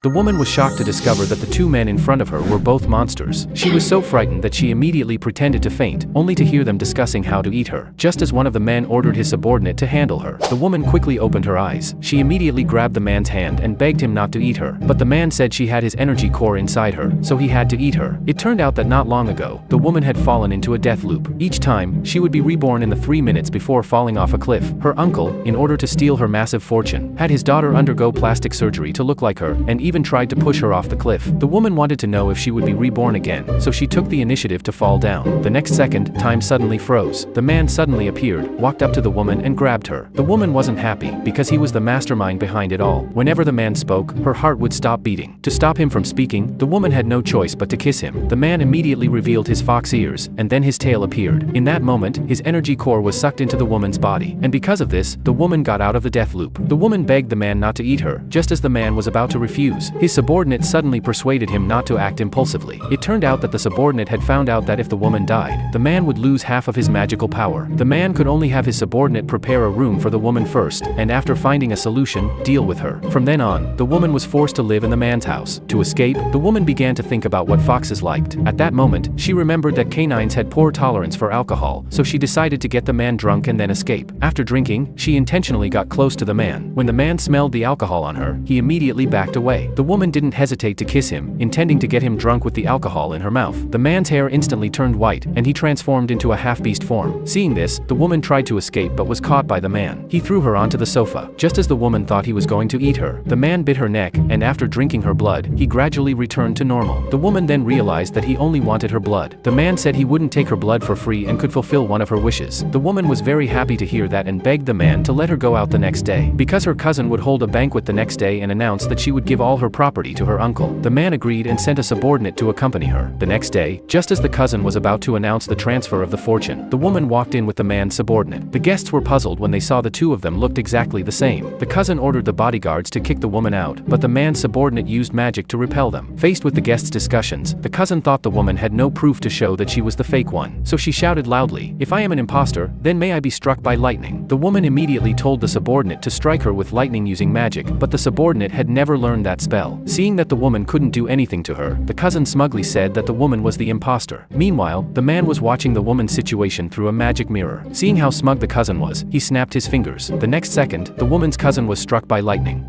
The woman was shocked to discover that the two men in front of her were both monsters. She was so frightened that she immediately pretended to faint, only to hear them discussing how to eat her. Just as one of the men ordered his subordinate to handle her, the woman quickly opened her eyes. She immediately grabbed the man's hand and begged him not to eat her, but the man said she had his energy core inside her, so he had to eat her. It turned out that not long ago, the woman had fallen into a death loop. Each time, she would be reborn in the 3 minutes before falling off a cliff. Her uncle, in order to steal her massive fortune, had his daughter undergo plastic surgery to look like her, and even tried to push her off the cliff. The woman wanted to know if she would be reborn again, so she took the initiative to fall down. The next second, time suddenly froze. The man suddenly appeared, walked up to the woman and grabbed her. The woman wasn't happy, because he was the mastermind behind it all. Whenever the man spoke, her heart would stop beating. To stop him from speaking, the woman had no choice but to kiss him. The man immediately revealed his fox ears, and then his tail appeared. In that moment, his energy core was sucked into the woman's body, and because of this, the woman got out of the death loop. The woman begged the man not to eat her, just as the man was about to refuse. His subordinate suddenly persuaded him not to act impulsively. It turned out that the subordinate had found out that if the woman died, the man would lose half of his magical power. The man could only have his subordinate prepare a room for the woman first, and after finding a solution, deal with her. From then on, the woman was forced to live in the man's house. To escape, the woman began to think about what foxes liked. At that moment, she remembered that canines had poor tolerance for alcohol, so she decided to get the man drunk and then escape. After drinking, she intentionally got close to the man. When the man smelled the alcohol on her, he immediately backed away. The woman didn't hesitate to kiss him, intending to get him drunk with the alcohol in her mouth. The man's hair instantly turned white, and he transformed into a half-beast form. Seeing this, the woman tried to escape but was caught by the man. He threw her onto the sofa. Just as the woman thought he was going to eat her, the man bit her neck, and after drinking her blood, he gradually returned to normal. The woman then realized that he only wanted her blood. The man said he wouldn't take her blood for free and could fulfill one of her wishes. The woman was very happy to hear that and begged the man to let her go out the next day. Because her cousin would hold a banquet the next day and announce that she would give all her property to her uncle, the man agreed and sent a subordinate to accompany her. The next day, just as the cousin was about to announce the transfer of the fortune, the woman walked in with the man's subordinate. The guests were puzzled when they saw the two of them looked exactly the same. The cousin ordered the bodyguards to kick the woman out, but the man's subordinate used magic to repel them. Faced with the guests' discussions, the cousin thought the woman had no proof to show that she was the fake one, so she shouted loudly, "If I am an imposter, then may I be struck by lightning." The woman immediately told the subordinate to strike her with lightning using magic, but the subordinate had never learned that spell. Seeing that the woman couldn't do anything to her, the cousin smugly said that the woman was the imposter. Meanwhile, the man was watching the woman's situation through a magic mirror. Seeing how smug the cousin was, he snapped his fingers. The next second, the woman's cousin was struck by lightning.